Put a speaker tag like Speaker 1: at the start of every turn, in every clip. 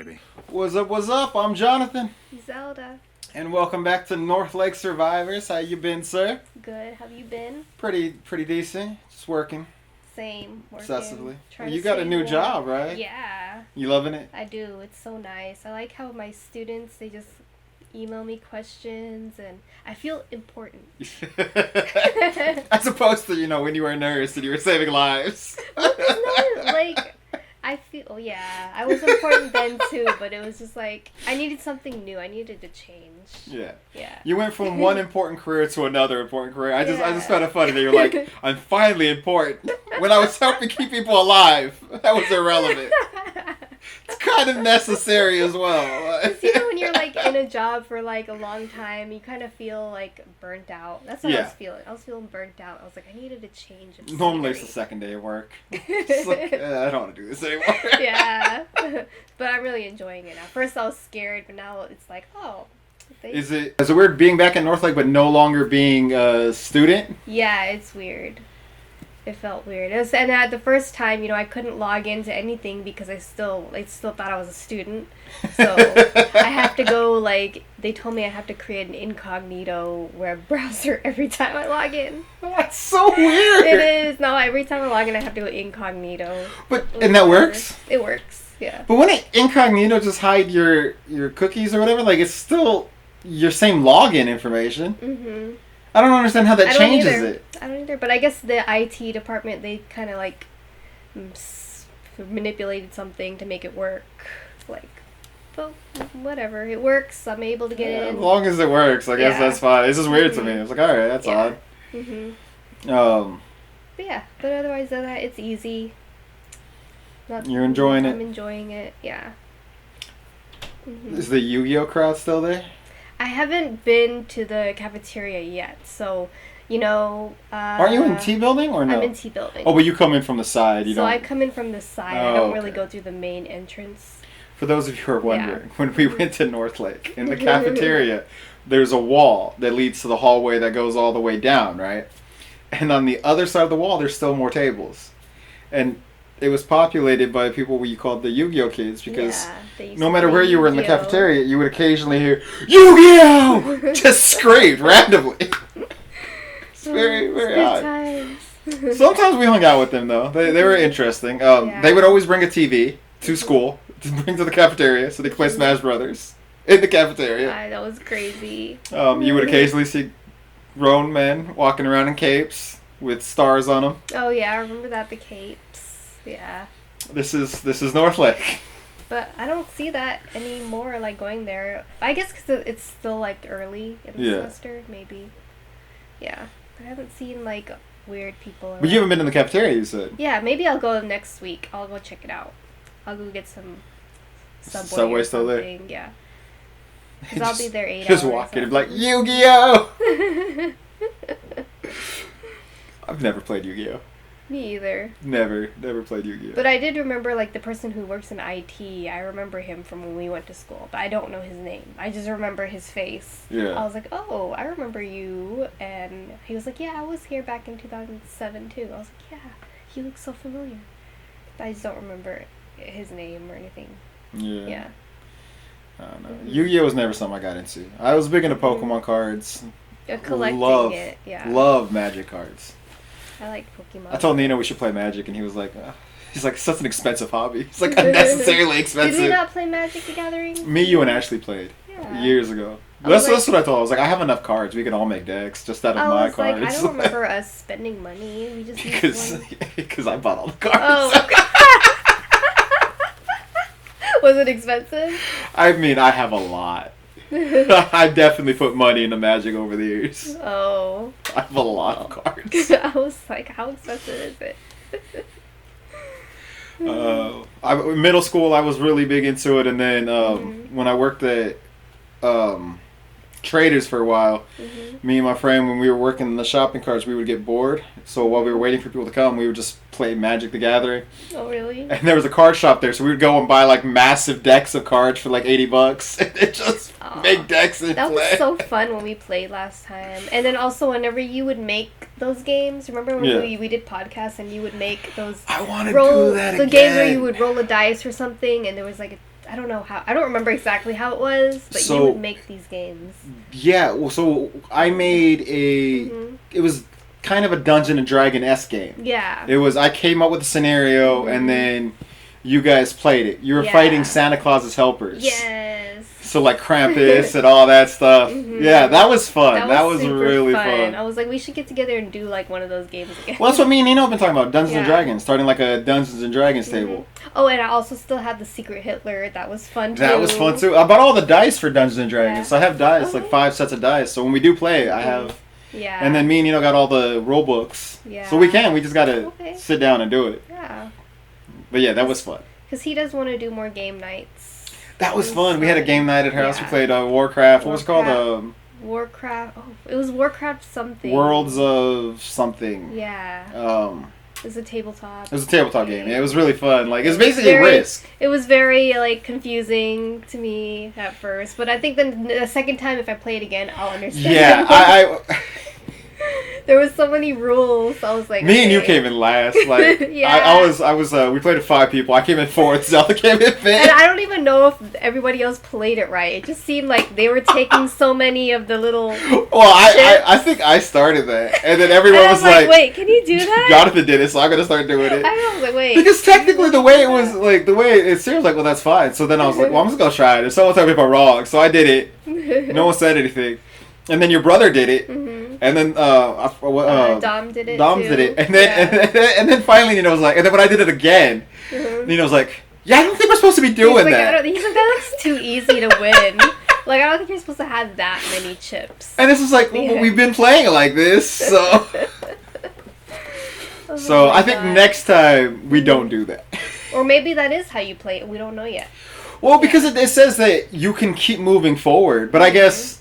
Speaker 1: baby.
Speaker 2: What's up, what's up? I'm Jonathan.
Speaker 3: Zelda.
Speaker 2: And welcome back to North Lake Survivors. How you been, sir?
Speaker 3: Good. Have you been?
Speaker 2: Pretty decent. Just working.
Speaker 3: Same. Working.
Speaker 2: Obsessively.
Speaker 3: Trying
Speaker 2: You
Speaker 3: to
Speaker 2: got a
Speaker 3: stay
Speaker 2: new
Speaker 3: warm.
Speaker 2: job, right?
Speaker 3: Yeah.
Speaker 2: You loving it?
Speaker 3: I do. It's so nice. I like how my students, they just email me questions and I feel important.
Speaker 2: As opposed to, when you were a nurse and you were saving lives.
Speaker 3: Well, it's not like, I feel, oh yeah, I was important then too, but it was just like, I needed something new. I needed to change.
Speaker 2: Yeah.
Speaker 3: Yeah.
Speaker 2: You went from one important career to another important career. I just
Speaker 3: Yeah.
Speaker 2: found it funny that you're like, I'm finally important. When I was helping keep people alive, that was irrelevant. It's kind of necessary as well.
Speaker 3: When you're like in a job for like a long time, you kind of feel like burnt out. That's what I was feeling. I was feeling burnt out. I was like, I needed a change of
Speaker 2: Normally it's
Speaker 3: scenery.
Speaker 2: the second day of work. It's like, I don't want to do this anymore.
Speaker 3: Yeah. But I'm really enjoying it now. First I was scared, but now it's like, oh.
Speaker 2: Is it weird being back in North Lake but no longer being a student?
Speaker 3: Yeah, it's weird. It felt weird. And at the first time, I couldn't log into anything because they still thought I was a student. So I have to go, they told me I have to create an incognito web browser every time I log in.
Speaker 2: That's so weird.
Speaker 3: It is. No, every time I log in, I have to go incognito.
Speaker 2: And that works?
Speaker 3: It works, yeah.
Speaker 2: But wouldn't incognito just hide your cookies or whatever? Like, it's still your same login information.
Speaker 3: Mm-hmm.
Speaker 2: I don't understand how that changes it.
Speaker 3: I don't either, but I guess the IT department, they kind of manipulated something to make it work. But whatever, it works. I'm able to get in.
Speaker 2: As long as it works, I guess that's fine. It's just weird to me. It's like, all right, that's odd.
Speaker 3: Mm-hmm. But otherwise than that, it's easy.
Speaker 2: You're enjoying it?
Speaker 3: I'm enjoying it, yeah. Mm-hmm.
Speaker 2: Is the Yu-Gi-Oh crowd still there?
Speaker 3: I haven't been to the cafeteria yet, so,
Speaker 2: Aren't you in T building or no?
Speaker 3: I'm in T building.
Speaker 2: Oh, but you come in from the side.
Speaker 3: I come in from the side. I don't really go through the main entrance.
Speaker 2: For those of you who are wondering, when we went to North Lake, in the cafeteria, there's a wall that leads to the hallway that goes all the way down, right? And on the other side of the wall, there's still more tables. And it was populated by people we called the Yu-Gi-Oh kids because no matter where you were in the cafeteria, you would occasionally hear Yu-Gi-Oh! Just screamed randomly. It's very, very odd.
Speaker 3: Times.
Speaker 2: Sometimes we hung out with them though. They were interesting. They would always bring a TV to school to bring to the cafeteria so they could play Smash Brothers in the cafeteria.
Speaker 3: That was crazy.
Speaker 2: You would occasionally see grown men walking around in capes with stars on them.
Speaker 3: Oh yeah, I remember that, the capes. Yeah.
Speaker 2: This is North Lake.
Speaker 3: But I don't see that anymore, going there. I guess because it's still, early in the semester, maybe. Yeah. I haven't seen, weird people around.
Speaker 2: But you haven't been in the cafeteria, you said?
Speaker 3: Yeah, maybe I'll go next week. I'll go check it out. I'll go get some
Speaker 2: Subway still there?
Speaker 3: Yeah. Because I'll be there 8 hours.
Speaker 2: Just walk in and be like, Yu-Gi-Oh! I've never played Yu-Gi-Oh!
Speaker 3: Me either.
Speaker 2: Never played Yu-Gi-Oh!
Speaker 3: But I did remember, the person who works in IT, I remember him from when we went to school, but I don't know his name. I just remember his face.
Speaker 2: Yeah.
Speaker 3: I was like, oh, I remember you, and he was like, yeah, I was here back in 2007, too. I was like, yeah, he looks so familiar. But I just don't remember his name or anything.
Speaker 2: Yeah. I don't know. Yu-Gi-Oh! Was never something I got into. I was big into Pokemon cards.
Speaker 3: Collecting it, yeah.
Speaker 2: Love Magic cards.
Speaker 3: I like Pokemon.
Speaker 2: I told Nino we should play Magic, and he was like, he's like, such an expensive hobby. It's like unnecessarily expensive.
Speaker 3: Did we not play Magic the Gathering?
Speaker 2: Me, you, and Ashley played years ago. That's what I told. I was like, I have enough cards. We can all make decks just out of my cards.
Speaker 3: I don't remember us spending money. We just
Speaker 2: because I bought all the cards.
Speaker 3: Oh. Was it expensive?
Speaker 2: I mean, I have a lot. I definitely put money into Magic over the years.
Speaker 3: Oh.
Speaker 2: I have a lot of cards.
Speaker 3: I was like, how expensive is it?
Speaker 2: Middle school, I was really big into it, and then when I worked at Traders for a while, me and my friend, when we were working in the shopping carts, we would get bored. So while we were waiting for people to come, we would just play Magic the Gathering.
Speaker 3: Oh, really?
Speaker 2: And there was a card shop there, so we would go and buy massive decks of cards for $80 and just make decks and play.
Speaker 3: That was so fun when we played last time. And then also whenever you would make those games, remember when we did podcasts and you would make those
Speaker 2: I want to do that
Speaker 3: the
Speaker 2: again.
Speaker 3: games where you would roll a dice or something and there was I don't know how. I don't remember exactly how it was, but you would make these games.
Speaker 2: Yeah, well, so I made it was kind of a Dungeon and Dragon-esque game.
Speaker 3: Yeah.
Speaker 2: It was, I came up with a scenario, and then you guys played it. You were fighting Santa Claus's helpers.
Speaker 3: Yes.
Speaker 2: So, like, Krampus and all that stuff. Yeah, that was fun. That was really fun.
Speaker 3: I was like, we should get together and do, like, one of those games again.
Speaker 2: Well, that's what me and Nino have been talking about. Dungeons and Dragons. Starting, like, a Dungeons and Dragons table.
Speaker 3: Oh, and I also still had the Secret Hitler. That was fun, too.
Speaker 2: That was fun, too. I bought all the dice for Dungeons and Dragons. So I have dice, like 5 sets of dice. So when we do play, I have...
Speaker 3: Yeah.
Speaker 2: And then me and Nino got all the rule books.
Speaker 3: Yeah.
Speaker 2: So we just got to sit down and do it.
Speaker 3: Yeah.
Speaker 2: But yeah, that was fun.
Speaker 3: Because he does want to do more game nights.
Speaker 2: That was fun. We had a game night at her house. We played Warcraft. What was it called?
Speaker 3: Warcraft. Oh, it was Warcraft something.
Speaker 2: Worlds of something.
Speaker 3: Yeah. It was a tabletop.
Speaker 2: It was a tabletop game. Yeah, it was really fun. Like, it was basically Risk.
Speaker 3: It was very, like, confusing to me at first. But I think the second time, if I play it again, I'll understand.
Speaker 2: Yeah, I
Speaker 3: there was so many rules. I was like,
Speaker 2: me and you came in last. Like, I was. We played with 5 people. I came in 4th. Zelda came in 5th.
Speaker 3: And I don't even know if everybody else played it right. It just seemed like they were taking so many of the little.
Speaker 2: Well, I think I started that, and then everyone was like,
Speaker 3: "Wait, can you do that?"
Speaker 2: Jonathan did it, so I'm gonna start doing it.
Speaker 3: I was like, "Wait,"
Speaker 2: because technically the way it seems like, well, that's fine. So then I was like, well, I'm just gonna try it. If someone tells me if I'm wrong, so I did it. No one said anything. And then your brother did it, and then
Speaker 3: Dom did it.
Speaker 2: Dom did it, and then finally Nino was like, and then when I did it again, Nino was like, "Yeah, I don't think we're supposed to be doing that."
Speaker 3: He's like, "That looks too easy to win. Like, I don't think you're supposed to have that many chips."
Speaker 2: And this is like, well, we've been playing it like this, so. So I think next time we don't do that.
Speaker 3: Or maybe that is how you play it. We don't know yet.
Speaker 2: Well, because it says that you can keep moving forward, but I guess.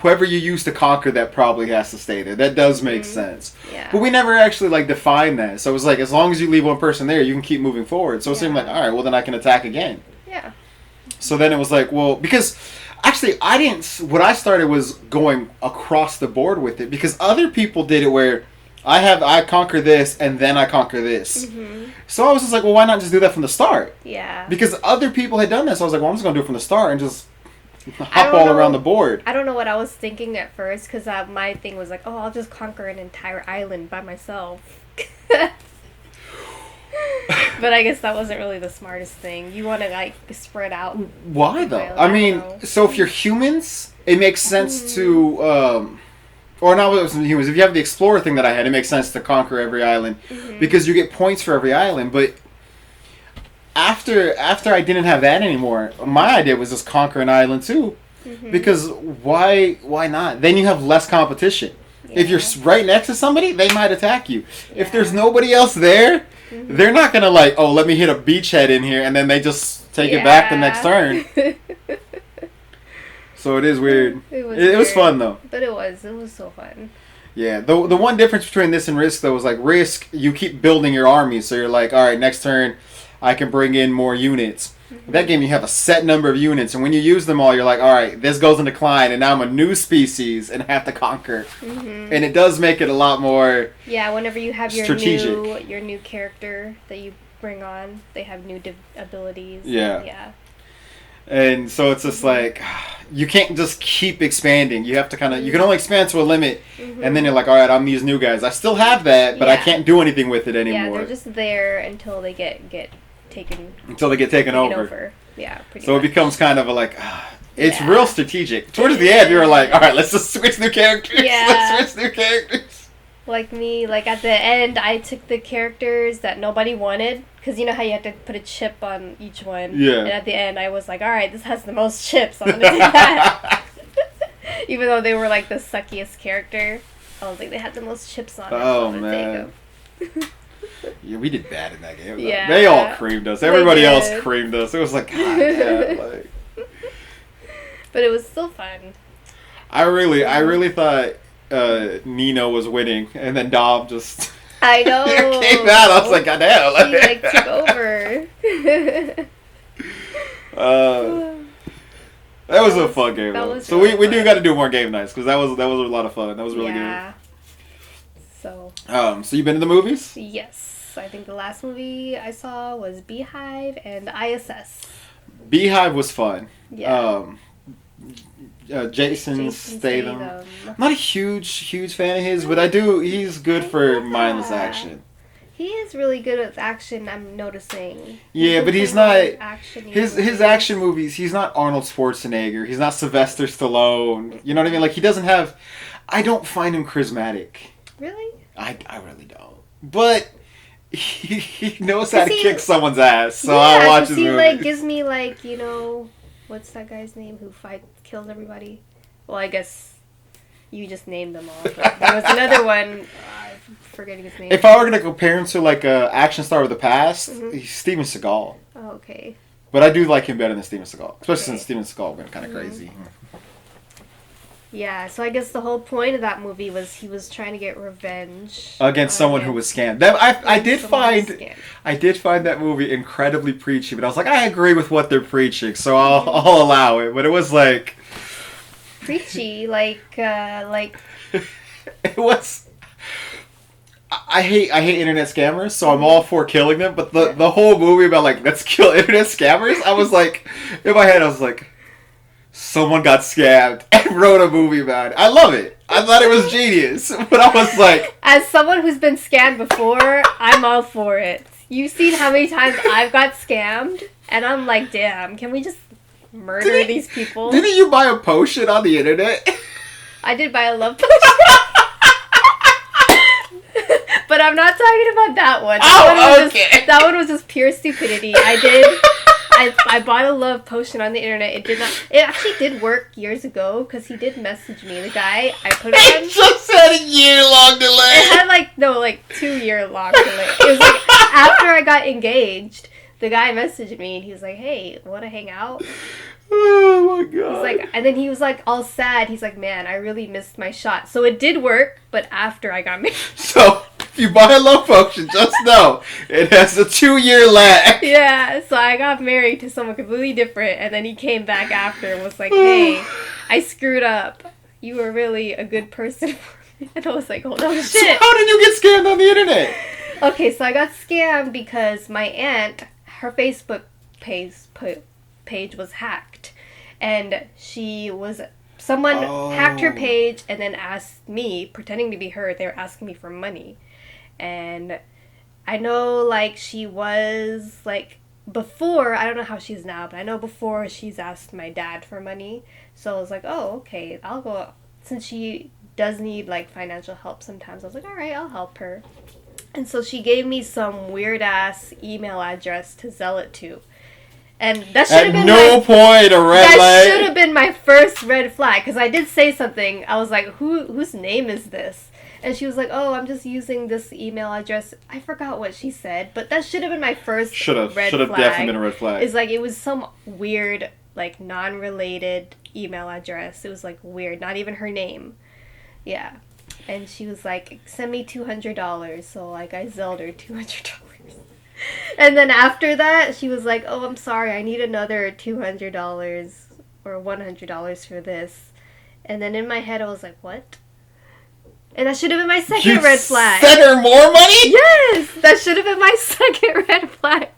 Speaker 2: Whoever you use to conquer that probably has to stay there. That does make sense.
Speaker 3: Yeah.
Speaker 2: But we never actually like defined that. So it was like, as long as you leave one person there, you can keep moving forward. So it seemed like, all right, well then I can attack again.
Speaker 3: Yeah.
Speaker 2: So then it was like, well, because actually what I started was going across the board with it, because other people did it where I conquer this and then I conquer this. So I was just like, well, why not just do that from the start?
Speaker 3: Yeah.
Speaker 2: Because other people had done this. So I was like, well, I'm just going to do it from the start and just hop all around the board.
Speaker 3: I don't know what I was thinking at first, because my thing was like, oh, I'll just conquer an entire island by myself. But I guess that wasn't really the smartest thing. You want to, like, spread out.
Speaker 2: Why, though? I mean, so if you're humans, it makes sense to... or not with humans. If you have the explorer thing that I had, it makes sense to conquer every island. Because you get points for every island, but... After I didn't have that anymore, my idea was just conquer an island too, because why not? Then you have less competition. Yeah. If you're right next to somebody, they might attack you. Yeah. If there's nobody else there, they're not gonna like, oh, let me hit a beachhead in here, and then they just take it back the next turn. So it is weird. It was fun though.
Speaker 3: But it was so fun.
Speaker 2: Yeah, the one difference between this and Risk though was like Risk, you keep building your army, so you're like, all right, next turn. I can bring in more units. That game, you have a set number of units, and when you use them all, you're like, all right, this goes in decline, and now I'm a new species and have to conquer. And it does make it a lot more. Yeah,
Speaker 3: whenever you have your new character that you bring on, they have new abilities.
Speaker 2: Yeah. And so it's just like, you can't just keep expanding. You have to you can only expand to a limit, and then you're like, all right, I'm these new guys. I still have that, but I can't do anything with it anymore.
Speaker 3: Yeah, they're just there until they get taken over. Yeah, pretty much.
Speaker 2: It becomes kind of it's real strategic. Towards the end, you were like, all right, let's just switch new characters.
Speaker 3: Yeah.
Speaker 2: Let's switch new characters.
Speaker 3: Like me, like at the end, I took the characters that nobody wanted, because you know how you have to put a chip on each one.
Speaker 2: Yeah.
Speaker 3: And at the end, I was like, all right, this has the most chips. I'm gonna do that. Even though they were like the suckiest character, I was like, they had the most chips on.
Speaker 2: Oh man. Yeah, we did bad in that game. Yeah. They all creamed us. Everybody else creamed us. It was like, God damn, like.
Speaker 3: But it was still fun.
Speaker 2: I really thought Nino was winning, and then Dom just.
Speaker 3: I know.
Speaker 2: Came out. I was like, God damn.
Speaker 3: He took over.
Speaker 2: That was a fun game. So really we do got to do more game nights, because that was a lot of fun. That was really good. So you've been to the movies?
Speaker 3: Yes. I think the last movie I saw was Beehive and ISS.
Speaker 2: Beehive was fun.
Speaker 3: Yeah.
Speaker 2: Jason Statham. I'm not a huge fan of his, but he's good for mindless action.
Speaker 3: He is really good at action, I'm noticing.
Speaker 2: Yeah, but he's not his action movies. He's not Arnold Schwarzenegger. He's not Sylvester Stallone. You know what I mean? Like, he doesn't have. I don't find him charismatic.
Speaker 3: Really?
Speaker 2: I really don't. But he knows how to kick someone's ass. So I'll watch his movies.
Speaker 3: Like gives me what's that guy's name who kills everybody? Well, I guess you just named them all. But there was another one. I'm forgetting his name.
Speaker 2: If I were gonna compare him to like a action star of the past, he's Steven Seagal.
Speaker 3: Oh, okay.
Speaker 2: But I do like him better than Steven Seagal, especially since Steven Seagal went kind of crazy.
Speaker 3: Yeah, so I guess the whole point of that movie was he was trying to get revenge
Speaker 2: against someone who was scammed. I did find that movie incredibly preachy, but I was like, I agree with what they're preaching, so I'll allow it. But it was like
Speaker 3: preachy, like
Speaker 2: it was. I hate internet scammers, so I'm all for killing them. But the whole movie about like let's kill internet scammers, I was like, in my head, I was like, someone got scammed and wrote a movie about it. I love it. I thought it was genius, but I was like,
Speaker 3: as someone who's been scammed before, I'm all for it. You've seen how many times I've got scammed, and I'm like, damn, can we just murder these people?
Speaker 2: Didn't you buy a potion on the internet?
Speaker 3: I did buy a love potion. But I'm not talking about that one. That one was just pure stupidity. I bought a love potion on the internet. It actually did work years ago because he did message me. The guy, I put it on.
Speaker 2: It just had a year-long delay.
Speaker 3: It had 2-year-long delay. It was like after I got engaged, the guy messaged me and he was like, "Hey, want to hang out?"
Speaker 2: Oh my god.
Speaker 3: And then he was like all sad. He's like, "Man, I really missed my shot." So it did work, but after I got married.
Speaker 2: So if you buy a love potion, just know it has a 2-year lag.
Speaker 3: Yeah, so I got married to someone completely different, and then he came back after and was like, "Hey, I screwed up. You were really a good person for me." And I was like, "Oh no, shit."
Speaker 2: So how did you get scammed on the internet?
Speaker 3: Okay, so I got scammed because my aunt, her Facebook page was hacked, and someone hacked her page and then asked me, pretending to be her, they were asking me for money. And I know, she was, before, I don't know how she's now, but I know before she's asked my dad for money. So I was like, oh, okay, I'll go. Since she does need, financial help sometimes, I was like, all right, I'll help her. And so she gave me some weird-ass email address to sell it to. And that should have been That should have been my first red flag, because I did say something. I was like, whose name is this? And she was like, oh, I'm just using this email address. I forgot what she said, but that should have been my first red flag. Should have definitely been a red flag. It's it was some weird, non-related email address. It was, weird. Not even her name. Yeah. And she was like, send me $200. So, I Zelda her $200. And then after that, she was like, oh, I'm sorry, I need another $200 or $100 for this. And then in my head, I was like, what? And that should have been my second red flag.
Speaker 2: You sent her more money?
Speaker 3: Yes! That should have been my second red flag.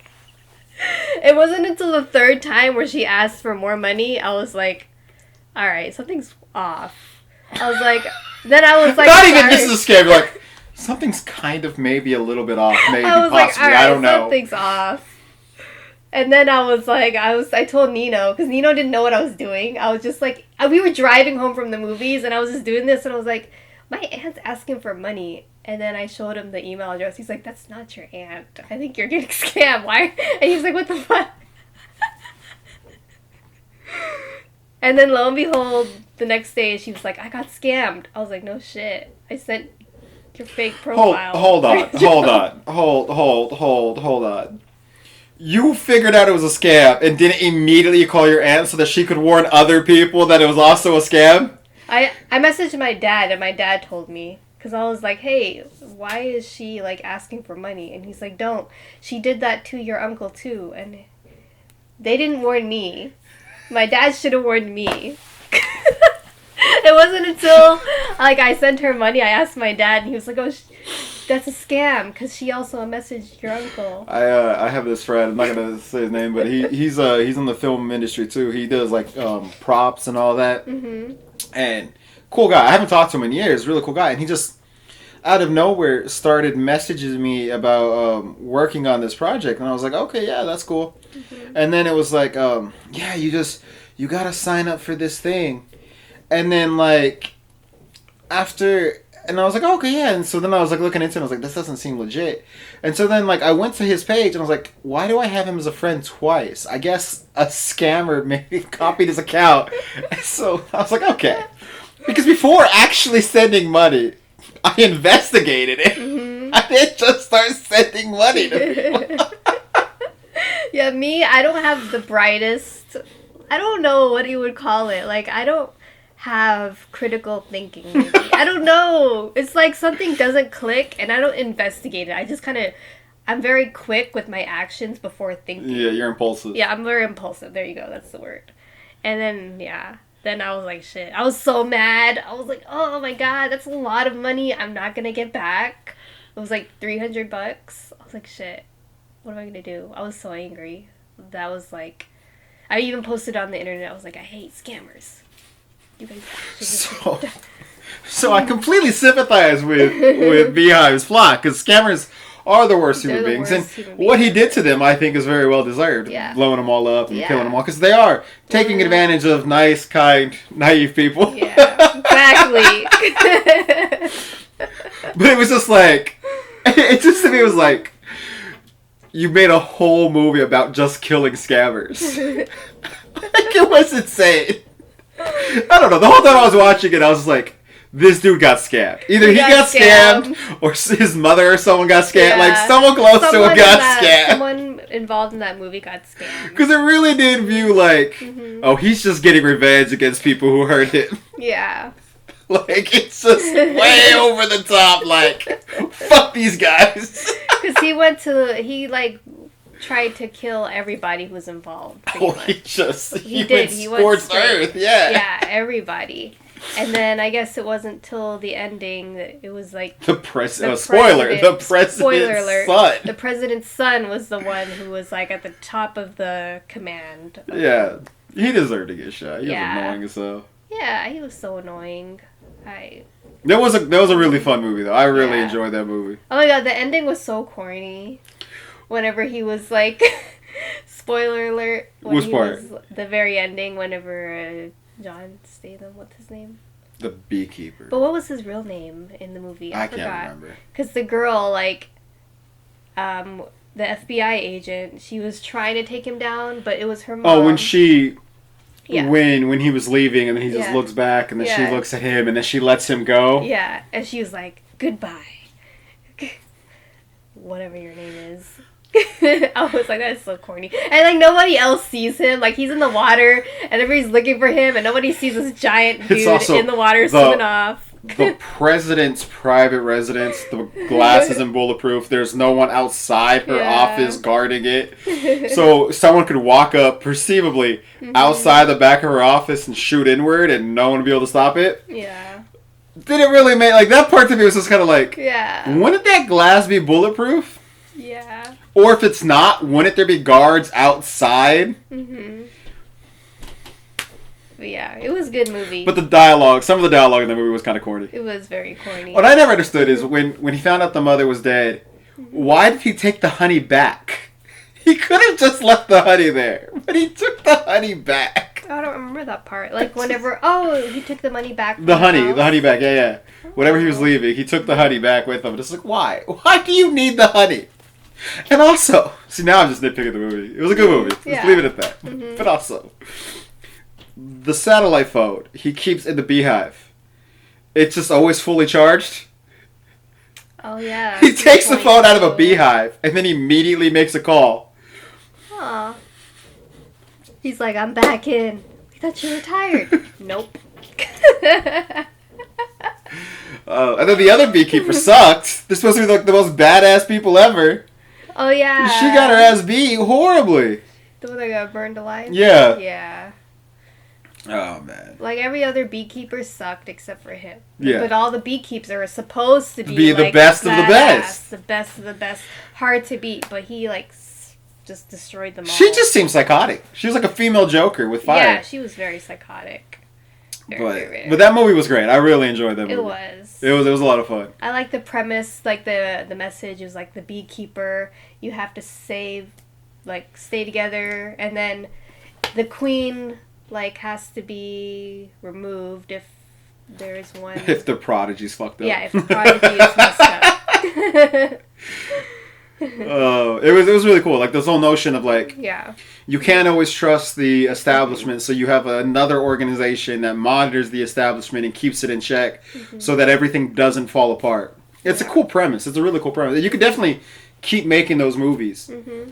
Speaker 3: It wasn't until the third time where she asked for more money, I was like, alright, something's off. I was like,
Speaker 2: not even this is a scam, you're like, something's kind of maybe a little bit off, maybe, possibly, I don't know.
Speaker 3: Something's off. And then I told Nino, because Nino didn't know what I was doing. I was just like, we were driving home from the movies, and I was just doing this, and I was like, my aunt's asking for money. And then I showed him the email address. He's like, that's not your aunt. I think you're getting scammed. Why? And he's like, what the fuck? And then lo and behold, the next day she was like, I got scammed. I was like, no shit. I sent your fake profile.
Speaker 2: Hold on. You figured out it was a scam and didn't immediately call your aunt so that she could warn other people that it was also a scam?
Speaker 3: I messaged my dad, and my dad told me. Because I was like, hey, why is she, asking for money? And he's like, don't. She did that to your uncle, too. And they didn't warn me. My dad should have warned me. It wasn't until, I sent her money, I asked my dad, and he was like, oh, That's a scam, because she also messaged your uncle.
Speaker 2: I have this friend. I'm not gonna say his name, but he's in the film industry too. He does like props and all that.
Speaker 3: Mm-hmm.
Speaker 2: And cool guy. I haven't talked to him in years. Really cool guy. And he just out of nowhere started messaging me about working on this project, and I was like, okay, yeah, that's cool. Mm-hmm. And then it was like, yeah, you gotta sign up for this thing, and then like after. And I was like, oh, okay, yeah. And so then I was like looking into it. And I was like, this doesn't seem legit. And so then like I went to his page and I was like, why do I have him as a friend twice? I guess a scammer maybe copied his account. And so I was like, okay. Because before actually sending money, I investigated it. Mm-hmm. I didn't just start sending money to people.
Speaker 3: Yeah, me, I don't have the brightest. I don't know what you would call it. Like, I don't have critical thinking, maybe. I don't know. It's like something doesn't click and I don't investigate it. I just kind of, I'm very quick with my actions before thinking.
Speaker 2: Yeah, you're impulsive.
Speaker 3: Yeah, I'm very impulsive. There you go. That's the word. And then, yeah. Then I was like, shit. I was so mad. I was like, oh my god, that's a lot of money I'm not going to get back. It was like $300. I was like, shit. What am I going to do? I was so angry. That was like, I even posted on the internet. I was like, I hate scammers. You guys
Speaker 2: so I completely sympathize with Beehive's plot because scammers are the worst human beings, and what he did to them, I think, is very well deserved. Yeah. Blowing them all up and killing them all because they are taking advantage of nice, kind, naive people.
Speaker 3: Yeah, exactly.
Speaker 2: But it was just like, it just to me was like, you made a whole movie about just killing scammers. Like it was insane. I don't know. The whole time I was watching it, I was like, this dude got scammed. Either he got scammed or his mother or someone got scammed. Yeah. Like, someone close to him got scammed.
Speaker 3: Someone involved in that movie got scammed.
Speaker 2: Because it really did view like, oh, he's just getting revenge against people who hurt him.
Speaker 3: Yeah.
Speaker 2: Like, it's just way over the top. Like, fuck these guys.
Speaker 3: Because he tried to kill everybody who was involved.
Speaker 2: Oh, he did. He scorched Earth, yeah.
Speaker 3: Yeah, everybody. And then I guess it wasn't till the ending that it was like
Speaker 2: the president's son.
Speaker 3: The president's son was the one who was like at the top of the command.
Speaker 2: Yeah, he deserved to get shot. He was annoying as hell.
Speaker 3: Yeah, he was so annoying.
Speaker 2: That was a really fun movie though. I really enjoyed that movie.
Speaker 3: Oh my god, the ending was so corny. Whenever he was like, spoiler alert.
Speaker 2: Which part?
Speaker 3: Was the very ending. Whenever John Statham, what's his name?
Speaker 2: The Beekeeper.
Speaker 3: But what was his real name in the movie? I forgot.
Speaker 2: Can't remember.
Speaker 3: Because the girl, like, the FBI agent, she was trying to take him down, but it was her mom.
Speaker 2: Oh, when she... Yeah. When he was leaving and then he just looks back and then she looks at him and then she lets him go.
Speaker 3: Yeah, and she was like, goodbye. Whatever your name is. I was like, that's so corny. And like nobody else sees him. Like he's in the water and everybody's looking for him and nobody sees this giant dude in the water swimming off.
Speaker 2: The president's private residence, the glass isn't bulletproof. There's no one outside her office guarding it. So someone could walk up, perceivably, outside the back of her office and shoot inward and no one would be able to stop it.
Speaker 3: Yeah.
Speaker 2: Didn't really make... Like, that part to me was just kind of like... Yeah. Wouldn't that glass be bulletproof?
Speaker 3: Yeah.
Speaker 2: Or if it's not, wouldn't there be guards outside?
Speaker 3: Mm-hmm. But yeah, it was a good movie.
Speaker 2: But some of the dialogue in the movie was kind of corny.
Speaker 3: It was very corny.
Speaker 2: What I never understood is when he found out the mother was dead, why did he take the honey back? He could have just left the honey there, but he took the honey back.
Speaker 3: I don't remember that part. Like whenever, he took the money back.
Speaker 2: The honey back, yeah. Whenever he was leaving, he took the honey back with him. Just like, why? Why do you need the honey? And also, see, now I'm just nitpicking the movie. It was a good movie. Let's leave it at that. Mm-hmm. But also, the satellite phone he keeps in the beehive, it's just always fully charged.
Speaker 3: Oh, yeah.
Speaker 2: He takes the phone out of a beehive and then immediately makes a call.
Speaker 3: Aw. He's like, I'm back in. I thought you were retired. Nope.
Speaker 2: And then the other beekeeper sucked. They're supposed to be like the most badass people ever.
Speaker 3: Oh, yeah.
Speaker 2: She got her ass beat horribly.
Speaker 3: The one that got burned alive?
Speaker 2: Yeah.
Speaker 3: Yeah.
Speaker 2: Oh man.
Speaker 3: Like every other beekeeper sucked except for him.
Speaker 2: Yeah.
Speaker 3: But all the beekeepers are supposed to
Speaker 2: be
Speaker 3: like,
Speaker 2: the best of the best.
Speaker 3: The best of the best. Hard to beat, but he like just destroyed them all.
Speaker 2: She just seems psychotic. She was like a female Joker with fire.
Speaker 3: Yeah, she was very psychotic.
Speaker 2: But that movie was great. I really enjoyed that movie. It was a lot of fun.
Speaker 3: I like the premise, like the message is like the beekeeper, you have to stay together, and then the queen like has to be removed if there is one.
Speaker 2: If the prodigy's fucked up.
Speaker 3: Yeah, if the prodigy is messed up.
Speaker 2: It was really cool. Like this whole notion of like,
Speaker 3: yeah,
Speaker 2: you can't always trust the establishment, so you have another organization that monitors the establishment and keeps it in check, so that everything doesn't fall apart. It's a cool premise. It's a really cool premise. You could definitely keep making those movies,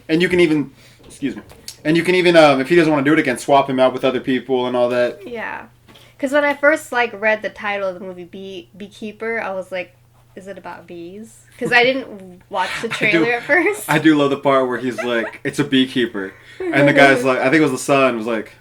Speaker 2: and you can even, if he doesn't want to do it again, swap him out with other people and all that.
Speaker 3: Yeah, because when I first like read the title of the movie Beekeeper, I was like, is it about bees? Because I didn't watch the trailer at first.
Speaker 2: I do love the part where he's like, it's a beekeeper. And the guy's like, I think it was the son, was like,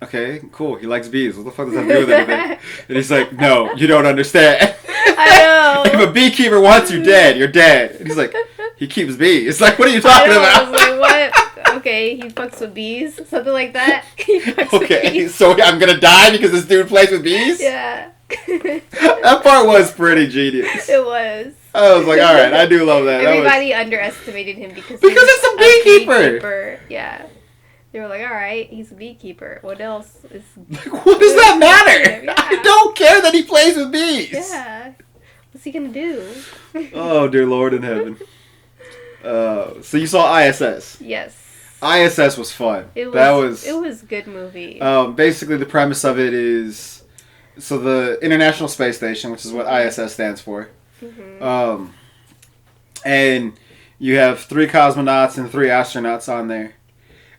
Speaker 2: okay, cool, he likes bees. What the fuck does that do with anything? And he's like, no, you don't understand.
Speaker 3: I know.
Speaker 2: If a beekeeper wants you dead, you're dead. And he's like, he keeps bees. It's like, what are you talking about?
Speaker 3: I was like, what? Okay, he fucks with bees? Something like that? He fucks with bees.
Speaker 2: So I'm gonna die because this dude plays with bees?
Speaker 3: Yeah.
Speaker 2: That part was pretty genius.
Speaker 3: It was.
Speaker 2: I was like, alright, I do love that.
Speaker 3: Everybody underestimated him because
Speaker 2: it's a beekeeper.
Speaker 3: Yeah. They were like, alright, he's a beekeeper. What else is...
Speaker 2: Like, what does that matter?
Speaker 3: Yeah.
Speaker 2: I don't care that he plays with bees.
Speaker 3: Yeah. What's he gonna do?
Speaker 2: Oh, dear Lord in heaven. So you saw ISS.
Speaker 3: Yes.
Speaker 2: ISS was fun.
Speaker 3: It was a good movie.
Speaker 2: Basically, the premise of it is... So the International Space Station, which is what ISS stands for. And you have 3 cosmonauts and 3 astronauts on there.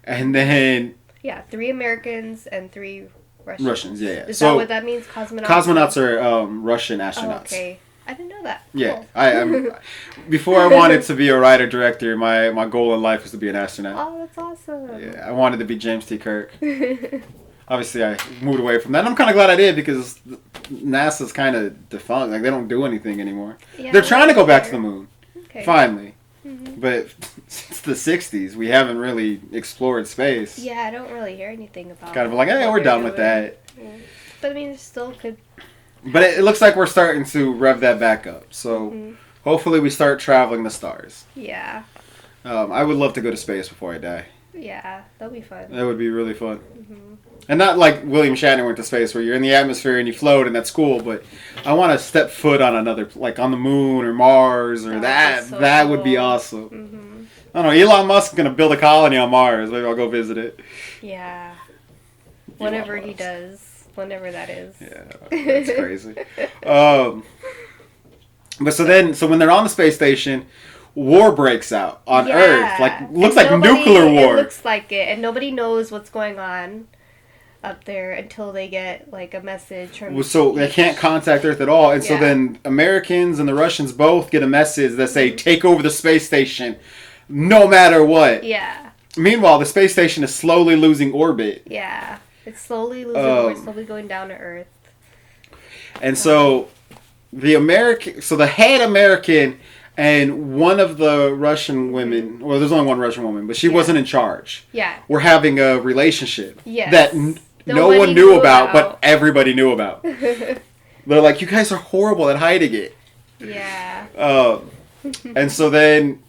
Speaker 2: And then...
Speaker 3: Yeah, 3 Americans and 3 Russians.
Speaker 2: Russians, yeah.
Speaker 3: Is that what that means, cosmonauts?
Speaker 2: Cosmonauts are Russian astronauts.
Speaker 3: Oh, okay. I didn't know that.
Speaker 2: Yeah.
Speaker 3: Cool.
Speaker 2: Before I wanted to be a writer-director, my goal in life was to be an astronaut.
Speaker 3: Oh, that's awesome.
Speaker 2: Yeah, I wanted to be James T. Kirk. Obviously, I moved away from that. And I'm kind of glad I did because NASA's kind of defunct. Like, they don't do anything anymore. Yeah, they're trying to go back to the moon. Okay. Finally. But since the 60s, we haven't really explored space.
Speaker 3: Yeah, I don't really hear anything about it.
Speaker 2: Kind of like, hey, we're done with that.
Speaker 3: Yeah. But, I mean, it still could...
Speaker 2: But it looks like we're starting to rev that back up. So, hopefully we start traveling the stars.
Speaker 3: Yeah.
Speaker 2: I would love to go to space before I die.
Speaker 3: Yeah, that'll be fun.
Speaker 2: That would be really fun. And not like William Shatner went to space where you're in the atmosphere and you float and that's cool, but I want to step foot on another, like on the moon or Mars or that would be awesome. I don't know, Elon Musk's going to build a colony on Mars. Maybe I'll go visit it.
Speaker 3: Yeah. Whenever he does. Whenever that is.
Speaker 2: Yeah, that's crazy. But so when they're on the space station, war breaks out on Earth. Like, looks like nuclear war.
Speaker 3: It looks like it, and nobody knows what's going on up there until they get like a message from...
Speaker 2: So they can't contact Earth at all, and so then Americans and the Russians both get a message that say, take over the space station no matter what.
Speaker 3: Yeah.
Speaker 2: Meanwhile, the space station is slowly losing orbit.
Speaker 3: Yeah. It's slowly losing orbit, slowly going down to Earth.
Speaker 2: And so the head American and one of the Russian women, well, there's only one Russian woman, but she wasn't in charge.
Speaker 3: Yeah.
Speaker 2: Were having a relationship
Speaker 3: that
Speaker 2: no one knew about, but everybody knew about. They're like, you guys are horrible at hiding it.
Speaker 3: Yeah.
Speaker 2: And so then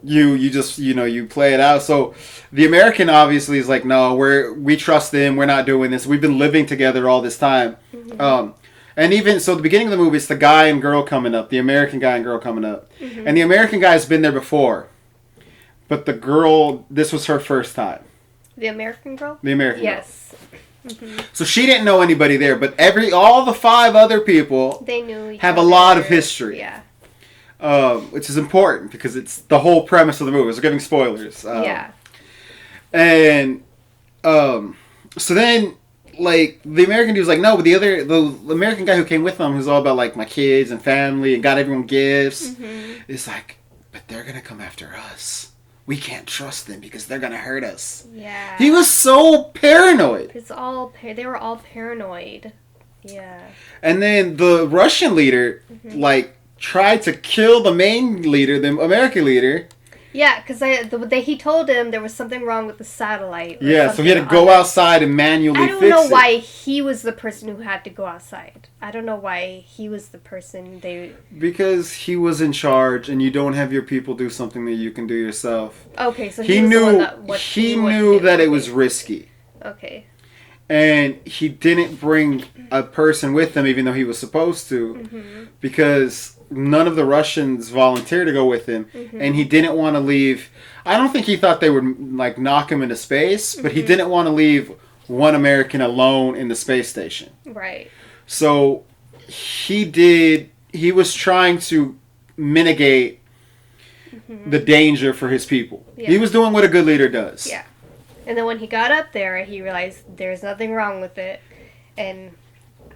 Speaker 2: you just, you play it out. So the American obviously is like, no, we trust them. We're not doing this. We've been living together all this time. And even, so the beginning of the movie, it's the guy and girl coming up, the American guy and girl coming up. And the American guy's been there before. But the girl, this was her first time.
Speaker 3: The American girl?
Speaker 2: The American girl.
Speaker 3: Yes.
Speaker 2: So she didn't know anybody there, but all the 5 other people
Speaker 3: they knew
Speaker 2: have a lot of history.
Speaker 3: Yeah.
Speaker 2: Which is important because it's the whole premise of the movie. So giving spoilers.
Speaker 3: Yeah.
Speaker 2: And so then, like, the American dude's like, no, but the American guy who came with them, who's all about, like, my kids and family and got everyone gifts, is like, but they're going to come after us. we can't trust them because they're gonna hurt us.
Speaker 3: Yeah.
Speaker 2: He was so paranoid.
Speaker 3: They were all paranoid. Yeah.
Speaker 2: And then the Russian leader, like, tried to kill the main leader, the American leader.
Speaker 3: Yeah, because he told him there was something wrong with the satellite.
Speaker 2: Yeah, so he had to go outside and manually fix it.
Speaker 3: I don't know why he was the person who had to go outside. I don't know why he was the person they...
Speaker 2: Because he was in charge, and you don't have your people do something that you can do yourself.
Speaker 3: Okay, so he knew
Speaker 2: that it was risky.
Speaker 3: Okay.
Speaker 2: And he didn't bring a person with him, even though he was supposed to, because none of the Russians volunteered to go with him, and he didn't want to leave. I don't think he thought they would like knock him into space, but he didn't want to leave one American alone in the space station.
Speaker 3: Right.
Speaker 2: So he was trying to mitigate the danger for his people. Yeah. He was doing what a good leader does.
Speaker 3: Yeah. And then when he got up there, he realized there's nothing wrong with it. And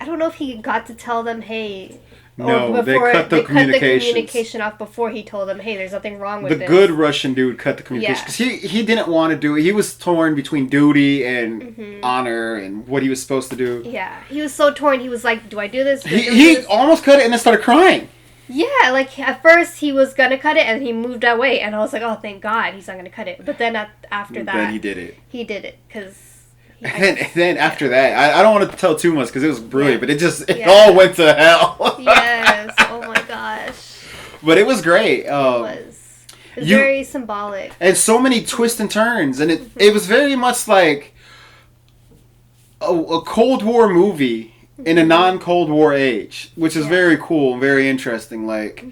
Speaker 3: I don't know if he got to tell them, hey...
Speaker 2: No, they cut the
Speaker 3: communication off before he told them, hey, there's nothing wrong with
Speaker 2: this. The good Russian dude cut the communication. Because he didn't want to do it. He was torn between duty and honor and what he was supposed to do.
Speaker 3: Yeah, he was so torn. He was like, do I do this?
Speaker 2: He almost cut it and then started crying.
Speaker 3: Yeah, like at first he was going to cut it and he moved away. And I was like, oh, thank God he's not going to cut it. But then after that...
Speaker 2: Then he did it.
Speaker 3: He did it because...
Speaker 2: And then after that, I don't want to tell too much because it was brilliant, but it all went to hell.
Speaker 3: Yes. Oh my gosh.
Speaker 2: But it was great.
Speaker 3: It was very symbolic.
Speaker 2: And so many twists and turns, and it was very much like a Cold War movie in a non-Cold War age, which is very cool and very interesting. Like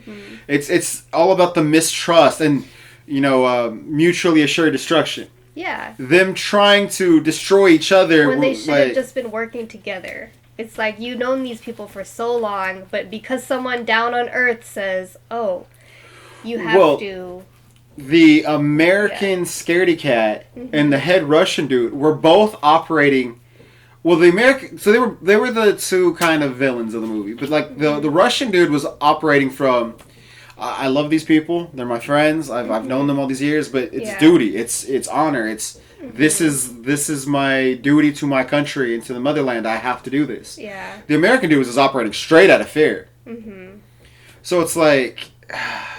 Speaker 2: it's all about the mistrust and mutually assured destruction.
Speaker 3: Yeah.
Speaker 2: Them trying to destroy each other.
Speaker 3: When they should have just been working together. It's like, you've known these people for so long, but because someone down on Earth says, oh, you have to...
Speaker 2: The American scaredy cat and the head Russian dude were both operating... Well, the American... So they were the two kind of villains of the movie. But like the Russian dude was operating from... I love these people. They're my friends. I've known them all these years, but it's duty. It's honor. It's this is my duty to my country and to the motherland. I have to do this.
Speaker 3: Yeah.
Speaker 2: The American dude was just operating straight out of fear. So it's like,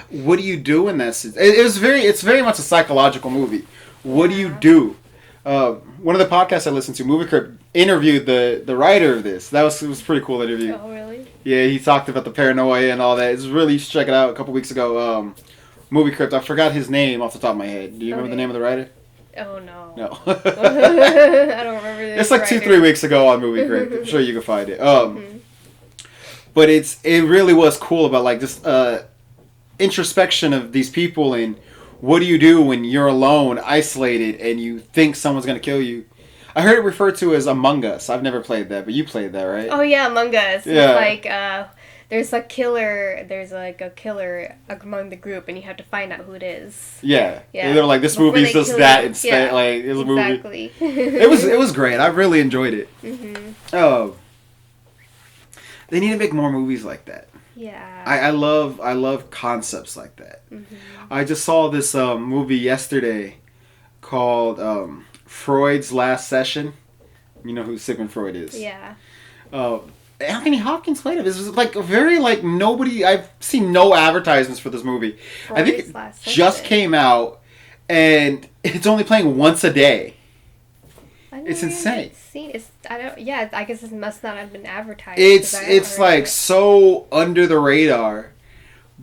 Speaker 2: what do you do in that? It's very much a psychological movie. What do you do? One of the podcasts I listened to, Movie Crypt, interviewed the writer of this. It was a pretty cool interview.
Speaker 3: Oh, really?
Speaker 2: Yeah, he talked about the paranoia and all that. It's really, you should check it out. A couple weeks ago, Movie Crypt. I forgot his name off the top of my head. Do you remember the name of the writer?
Speaker 3: Oh, no.
Speaker 2: No.
Speaker 3: I don't remember this.
Speaker 2: It's like 2-3 weeks ago on Movie Crypt. I'm sure you can find it. But it really was cool about like just introspection of these people and what do you do when you're alone, isolated, and you think someone's going to kill you. I heard it referred to as Among Us. I've never played that, but you played that, right?
Speaker 3: Oh yeah, Among Us.
Speaker 2: Yeah.
Speaker 3: It's like there's a killer among the group, and you have to find out who it is.
Speaker 2: Yeah.
Speaker 3: Yeah.
Speaker 2: They're like, this movie's just that instead.
Speaker 3: Yeah.
Speaker 2: Like, it's a
Speaker 3: movie.
Speaker 2: It was great. I really enjoyed it. Oh. They need to make more movies like that.
Speaker 3: Yeah.
Speaker 2: I love concepts like that. I just saw this movie yesterday called Freud's Last Session. You know who Sigmund Freud is.
Speaker 3: Yeah.
Speaker 2: Anthony Hopkins played it. This was like a very nobody. I've seen no advertisements for this movie.
Speaker 3: Freud's
Speaker 2: I think it just came out, and it's only playing once a day. It's insane.
Speaker 3: I guess it must not have been advertised.
Speaker 2: It's like so under the radar,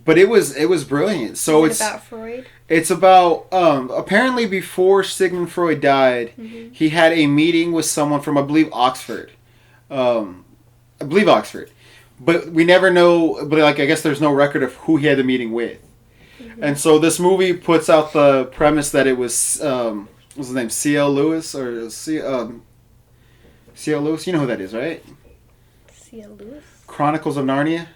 Speaker 2: but it was brilliant. So
Speaker 3: it's about Freud.
Speaker 2: It's about apparently before Sigmund Freud died, he had a meeting with someone from I believe Oxford, but we never know. But I guess there's no record of who he had the meeting with, and so this movie puts out the premise that it was. What's his name? C.L. Lewis or C.L. Lewis? You know who that is, right?
Speaker 3: C.L. Lewis?
Speaker 2: Chronicles of Narnia. Have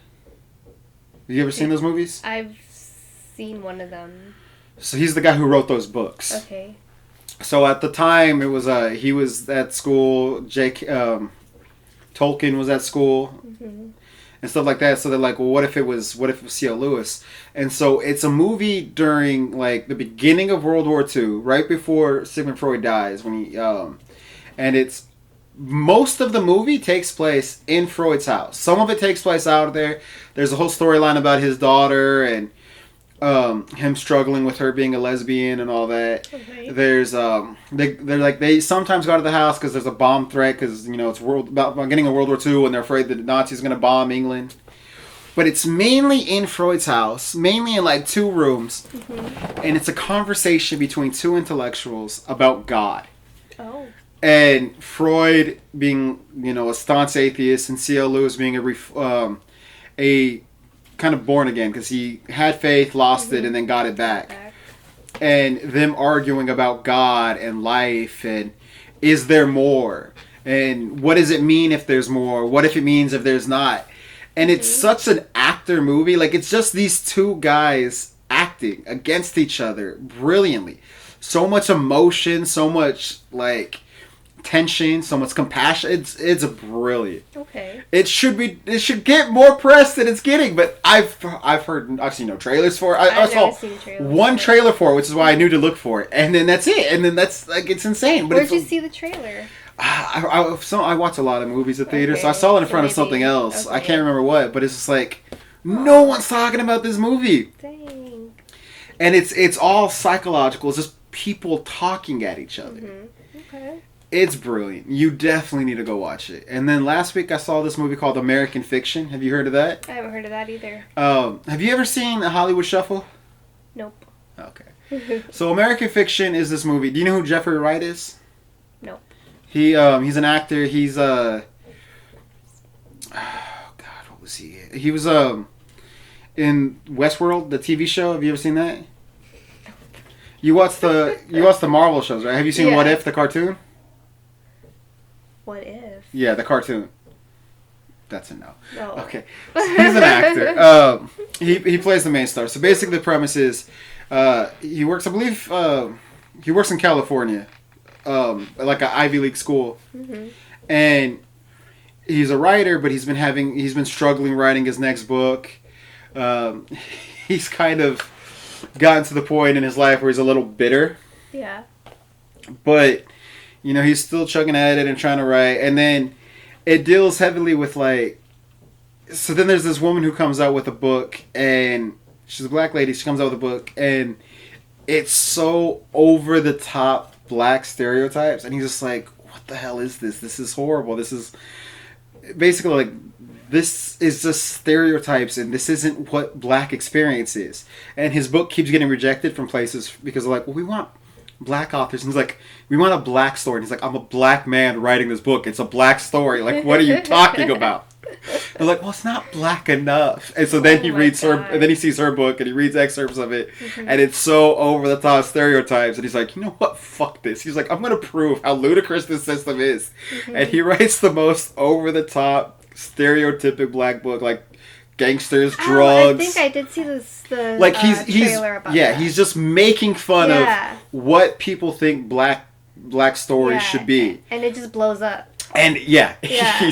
Speaker 2: you ever seen those movies?
Speaker 3: I've seen one of them.
Speaker 2: So he's the guy who wrote those books.
Speaker 3: Okay.
Speaker 2: So at the time, it was he was at school. Tolkien was at school, and stuff like that. So they're like, well, what if it was C.L. Lewis? And so it's a movie during like the beginning of World War II, right before Sigmund Freud dies, when he and it's most of the movie takes place in Freud's house. Some of it takes place out there. There's a whole storyline about his daughter and him struggling with her being a lesbian and all that.
Speaker 3: Okay.
Speaker 2: There's they sometimes go to the house because there's a bomb threat, because it's about getting a World War II and they're afraid that the Nazis are going to bomb England. But it's mainly in Freud's house, mainly in like 2 rooms, and it's a conversation between 2 intellectuals about God.
Speaker 3: Oh.
Speaker 2: And Freud being, a staunch atheist, and C.L. Lewis being a kind of born again, because he had faith, lost it, and then got it back. And them arguing about God and life, and is there more? And what does it mean if there's more? What if it means if there's not? And it's such an actor movie. Like, it's just these 2 guys acting against each other brilliantly. So much emotion, so much, like, tension, so much compassion. It's brilliant.
Speaker 3: Okay.
Speaker 2: It should get more press than it's getting, but I've seen no trailers for it. I saw one trailer for it, which is why I knew to look for it, and then that's it. And then that's like, it's insane. But
Speaker 3: where'd you see the trailer?
Speaker 2: I watch a lot of movies at theaters, so I saw it in front of something else.
Speaker 3: Okay.
Speaker 2: I can't remember what, but it's just like no one's talking about this movie.
Speaker 3: Dang.
Speaker 2: And it's all psychological. It's just people talking at each other.
Speaker 3: Mm-hmm. Okay.
Speaker 2: It's brilliant. You definitely need to go watch it. And then last week I saw this movie called American Fiction. Have you heard of that?
Speaker 3: I haven't heard of that either.
Speaker 2: Have you ever seen A Hollywood Shuffle?
Speaker 3: Nope.
Speaker 2: Okay. So American Fiction is this movie. Do you know who Jeffrey Wright is?
Speaker 3: Nope.
Speaker 2: He's an actor. He's oh God, what was he? He was in Westworld, the TV show. Have you ever seen that? You watch the Marvel shows, right? Have you seen What If, the cartoon?
Speaker 3: What If?
Speaker 2: Yeah, the cartoon. That's a no.
Speaker 3: No.
Speaker 2: Okay. So he's an actor. He plays the main star. So basically the premise is he works, I believe, he works in California, like an Ivy League school. Mm-hmm. And he's a writer, but he's been struggling writing his next book. He's kind of gotten to the point in his life where he's a little bitter.
Speaker 3: Yeah.
Speaker 2: But he's still chugging at it and trying to write. And then it deals heavily with like, so then there's this woman who comes out with a book, and she's a black lady. She comes out with a book, and it's so over the top black stereotypes. And he's just like, what the hell is this? This is horrible. This is basically like, this is just stereotypes, and this isn't what black experience is. And his book keeps getting rejected from places because they're like, well, we want black authors. And he's like, we want a black story. And he's like, I'm a black man writing this book. It's a black story. Like, what are you talking about? They're like, well, it's not black enough. And so then he reads her, and then he sees her book, and he reads excerpts of it, and it's so over the top stereotypes. And he's like, you know what? Fuck this. He's like, I'm gonna prove how ludicrous this system is. And he writes the most over the top stereotypic black book, like gangsters, drugs.
Speaker 3: I think I did see the
Speaker 2: like
Speaker 3: trailer about that.
Speaker 2: He's just making fun of what people think black stories should be,
Speaker 3: and it just blows up.
Speaker 2: And he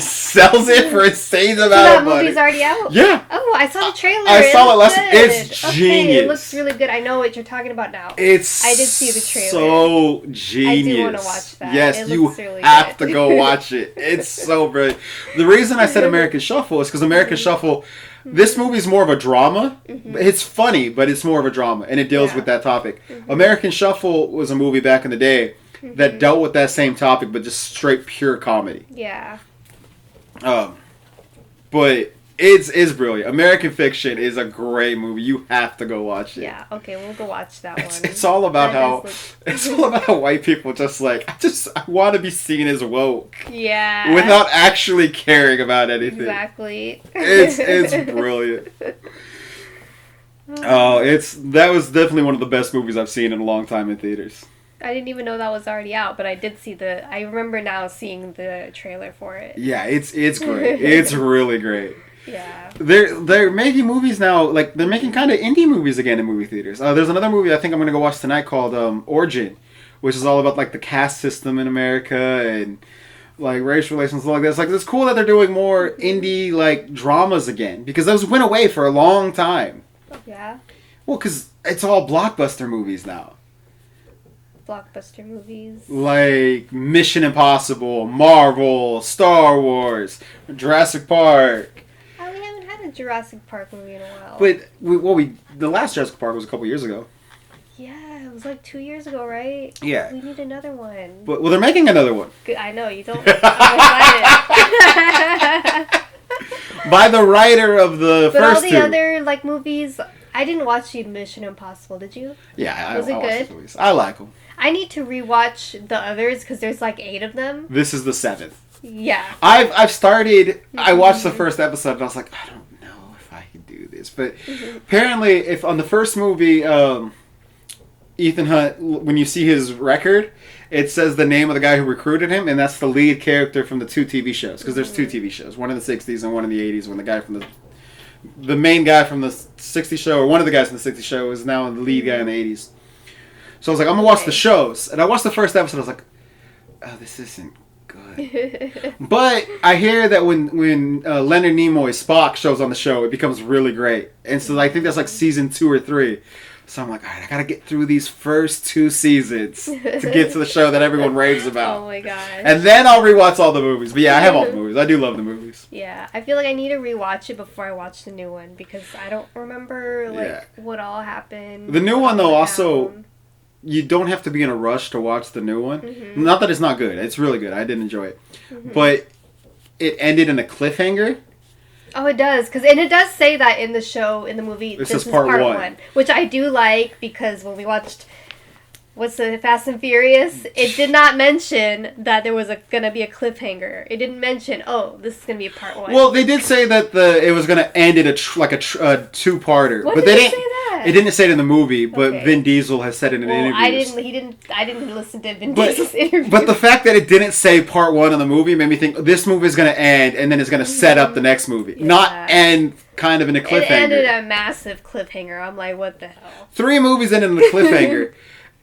Speaker 2: sells it for insane amount of money.
Speaker 3: That movie's already out?
Speaker 2: Yeah.
Speaker 3: Oh, I saw the trailer.
Speaker 2: I saw it last week. It's genius.
Speaker 3: It looks really good. I know what you're talking about now. I did see the trailer.
Speaker 2: So genius.
Speaker 3: I do want to watch that.
Speaker 2: Yes, you have to go watch it. It's so brilliant. The reason I said American Shuffle is because American Shuffle, this movie's more of a drama. It's funny, but it's more of a drama, and it deals with that topic. American Shuffle was a movie back in the day that dealt with that same topic, but just straight pure comedy.
Speaker 3: Yeah.
Speaker 2: But it's brilliant. American Fiction is a great movie. You have to go watch it.
Speaker 3: Yeah. Okay, we'll go watch that one.
Speaker 2: It's all about how white people just like, I want to be seen as woke.
Speaker 3: Yeah.
Speaker 2: Without actually caring about anything.
Speaker 3: Exactly.
Speaker 2: It's brilliant. That was definitely one of the best movies I've seen in a long time in theaters.
Speaker 3: I didn't even know that was already out, but I did see I remember now seeing the trailer for it.
Speaker 2: Yeah, it's great. It's really great.
Speaker 3: Yeah.
Speaker 2: They're making movies now, like they're making kind of indie movies again in movie theaters. There's another movie I think I'm going to go watch tonight called Origin, which is all about like the caste system in America and like race relations and stuff like that. It's like it's cool that they're doing more indie like dramas again because those went away for a long time.
Speaker 3: Yeah.
Speaker 2: Well, because it's all blockbuster movies now.
Speaker 3: Blockbuster movies.
Speaker 2: Like Mission Impossible, Marvel, Star Wars, Jurassic Park.
Speaker 3: Oh, we haven't had a Jurassic Park movie in a while.
Speaker 2: But the last Jurassic Park was a couple years ago.
Speaker 3: Yeah, it was like 2 years ago, right?
Speaker 2: Yeah.
Speaker 3: We need another one.
Speaker 2: But they're making another one.
Speaker 3: Good, I know you don't. I'm excited.
Speaker 2: By the writer of the
Speaker 3: but
Speaker 2: first
Speaker 3: all the
Speaker 2: two.
Speaker 3: Other like movies, I didn't watch the Mission Impossible. Did you?
Speaker 2: Yeah,
Speaker 3: Was it
Speaker 2: watched
Speaker 3: good?
Speaker 2: the movies. I like them.
Speaker 3: I need to rewatch the others because there's like 8 of them.
Speaker 2: This is the 7th.
Speaker 3: Yeah.
Speaker 2: I've started. I watched the first episode and I was like, I don't know if I can do this. But apparently, if on the first movie, Ethan Hunt, when you see his record, it says the name of the guy who recruited him, and that's the lead character from the 2 TV shows. Because there's 2 TV shows, one in the 60s and one in the 80s. When the guy from the main guy from the 60s show, or one of the guys from the 60s show, is now the lead guy in the 80s. So I was like, I'm gonna watch the shows, and I watched the first episode. I was like, oh, this isn't good. But I hear that when Leonard Nimoy's Spock shows on the show, it becomes really great. And so I think that's like season 2 or 3. So I'm like, all right, I gotta get through these first 2 seasons to get to the show that everyone raves about.
Speaker 3: Oh my gosh.
Speaker 2: And then I'll rewatch all the movies. But yeah, I have all the movies. I do love the movies.
Speaker 3: Yeah, I feel like I need to rewatch it before I watch the new one because I don't remember what all happened.
Speaker 2: The new one though also, you don't have to be in a rush to watch the new one. Mm-hmm. Not that it's not good. It's really good. I did enjoy it. Mm-hmm. But it ended in a cliffhanger.
Speaker 3: Oh, it does. And it does say that in the show, in the movie.
Speaker 2: This is part one.
Speaker 3: Which I do like because when we watched Fast and Furious, it did not mention that there was going to be a cliffhanger. It didn't mention, this is going to be a part 1.
Speaker 2: Well, they did say that it was going to end in a two-parter.
Speaker 3: What
Speaker 2: but
Speaker 3: did
Speaker 2: they
Speaker 3: say that?
Speaker 2: It didn't say it in the movie, but Vin Diesel has said it in interviews.
Speaker 3: I didn't listen to Vin Diesel's interview.
Speaker 2: But the fact that it didn't say part 1 of the movie made me think this movie is going to end, and then it's going to set up the next movie, not end kind of in a cliffhanger.
Speaker 3: It ended a massive cliffhanger. I'm like, what the hell?
Speaker 2: 3 movies ended in a cliffhanger,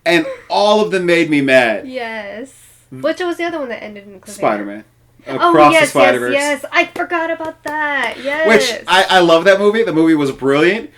Speaker 2: and all of them made me mad.
Speaker 3: Yes. Which was the other one that ended in a cliffhanger?
Speaker 2: Spider-Man. Across the Spider-Verse.
Speaker 3: Yes. I forgot about that. Yes.
Speaker 2: Which I love that movie. The movie was brilliant.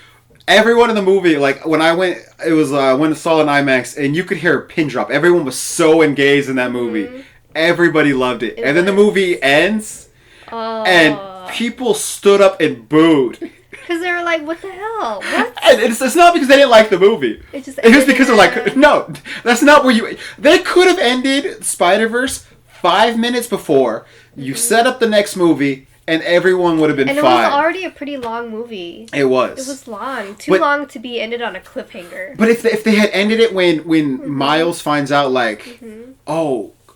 Speaker 2: Everyone in the movie, like when I went, it was when I saw it in IMAX, and you could hear a pin drop. Everyone was so engaged in that movie. Mm-hmm. Everybody loved it. And then the movie ends, and people stood up and booed.
Speaker 3: Because they were like, what the hell? What?
Speaker 2: And it's not because they didn't like the movie. It was because they're like, no, that's not where you... They could have ended Spider-Verse 5 minutes before. You set up the next movie, and everyone would have been fine.
Speaker 3: And it was already a pretty long movie.
Speaker 2: It was.
Speaker 3: It was long. Too long to be ended on a cliffhanger.
Speaker 2: But if they had ended it when Miles finds out, like,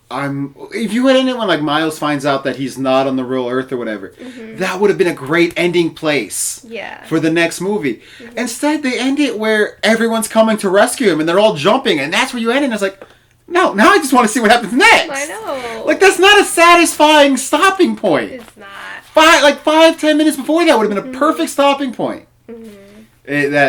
Speaker 2: if you had ended it when, like, Miles finds out that he's not on the real Earth or whatever, that would have been a great ending place for the next movie. Instead, they end it where everyone's coming to rescue him, and they're all jumping, and that's where you end it, and it's like... No, now I just want to see what happens next.
Speaker 3: I know.
Speaker 2: Like, that's not a satisfying stopping point.
Speaker 3: It's not.
Speaker 2: 5-10 minutes before that would have been a perfect stopping point.
Speaker 3: I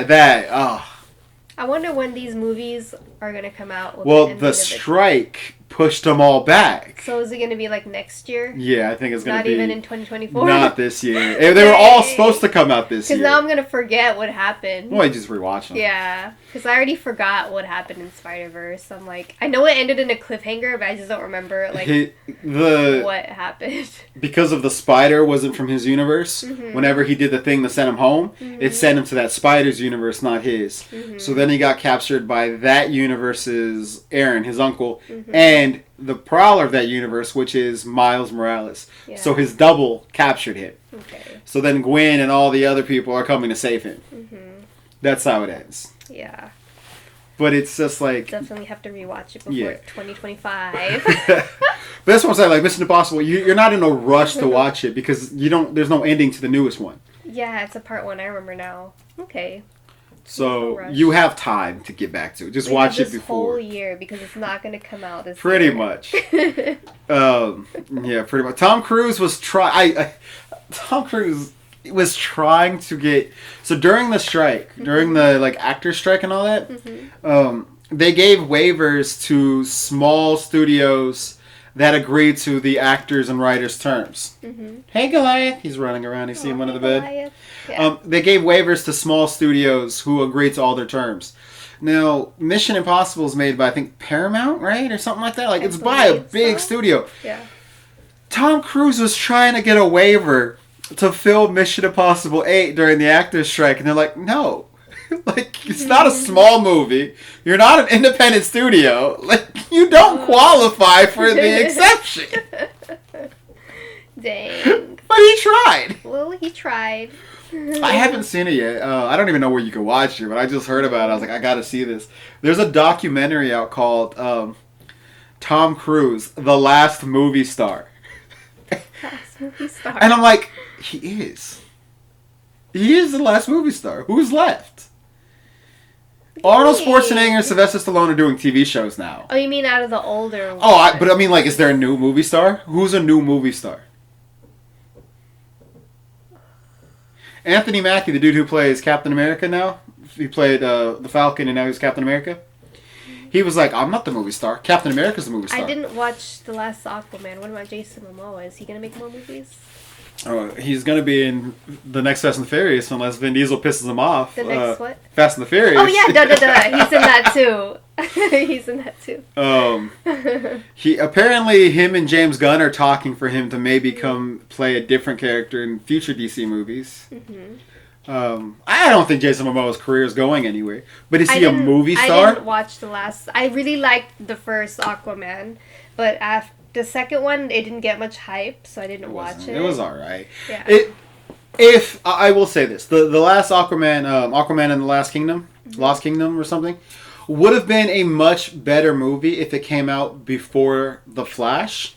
Speaker 3: wonder when these movies are going to come out.
Speaker 2: Well, the strike pushed them all back.
Speaker 3: So is it going to be like next year?
Speaker 2: Yeah, I think it's going to be.
Speaker 3: Not even in 2024?
Speaker 2: Not this year. They were all supposed to come out this year.
Speaker 3: Because now I'm going to forget what happened.
Speaker 2: Well, I just rewatch them.
Speaker 3: Yeah, because I already forgot what happened in Spider-Verse. I'm like, I know it ended in a cliffhanger, but I just don't remember like what happened.
Speaker 2: Because of the spider wasn't from his universe, whenever he did the thing that sent him home, it sent him to that spider's universe, not his. So then he got captured by that universe's Aaron, his uncle, and the Prowler of that universe, which is Miles Morales. Yeah. So his double captured him. Okay. So then Gwen and all the other people are coming to save him. That's how it ends.
Speaker 3: Yeah.
Speaker 2: But it's just like...
Speaker 3: Definitely have to rewatch it before 2025.
Speaker 2: But that's what I'm saying. Like, Mission Impossible, you're not in a rush to watch it because there's no ending to the newest one.
Speaker 3: Yeah, it's a part 1. I remember now. Okay.
Speaker 2: So you have time to get back to it. Just watch it before.
Speaker 3: This whole year because it's not going to come out this
Speaker 2: pretty
Speaker 3: year.
Speaker 2: Much. Yeah, pretty much. Tom Cruise was trying to get... So during the strike, during the like actor strike and all that, they gave waivers to small studios that agreed to the actors and writers' terms.
Speaker 3: Mm-hmm.
Speaker 2: Hey, Goliath! He's running around. You see him under the bed.
Speaker 3: Goliath. Yeah.
Speaker 2: They gave waivers to small studios who agreed to all their terms. Now, Mission Impossible is made by, I think, Paramount, right? Or something like that. Like, it's by a big studio.
Speaker 3: Yeah.
Speaker 2: Tom Cruise was trying to get a waiver to film Mission Impossible 8 during the actors' strike, and they're like, no. Like, it's not a small movie. You're not an independent studio. Like, you don't qualify for the exception.
Speaker 3: Dang.
Speaker 2: But he tried.
Speaker 3: Well, he tried.
Speaker 2: I haven't seen it yet. I don't even know where you can watch it, but I just heard about it. I was like, I gotta see this. There's a documentary out called Tom Cruise, The Last Movie Star.
Speaker 3: Last movie star.
Speaker 2: And I'm like, he is. He is the last movie star. Who's left? Arnold Schwarzenegger and Sylvester Stallone are doing TV shows now.
Speaker 3: Oh, you mean out of the older ones?
Speaker 2: Oh, but I mean, like, is there a new movie star? Who's a new movie star? Anthony Mackie, the dude who plays Captain America now. He played the Falcon and now he's Captain America. He was like, I'm not the movie star. Captain America's the movie star.
Speaker 3: I didn't watch the last Aquaman. What about Jason Momoa? Is he going to make more movies?
Speaker 2: Oh, he's going to be in the next Fast and the Furious unless Vin Diesel pisses him off.
Speaker 3: The next what?
Speaker 2: Fast and the Furious.
Speaker 3: Oh, yeah. He's in that too. He's in that too.
Speaker 2: Him and James Gunn are talking for him to maybe come play a different character in future DC movies. Mm-hmm. I don't think Jason Momoa's career is going anywhere. But is he a movie star?
Speaker 3: I didn't watch the last. I really liked the first Aquaman, but after the second one, it didn't get much hype, so I didn't watch it.
Speaker 2: It was alright.
Speaker 3: Yeah.
Speaker 2: If I will say this, the last Aquaman, Aquaman and the Last Kingdom, mm-hmm. Lost Kingdom or something, would have been a much better movie if it came out before The Flash.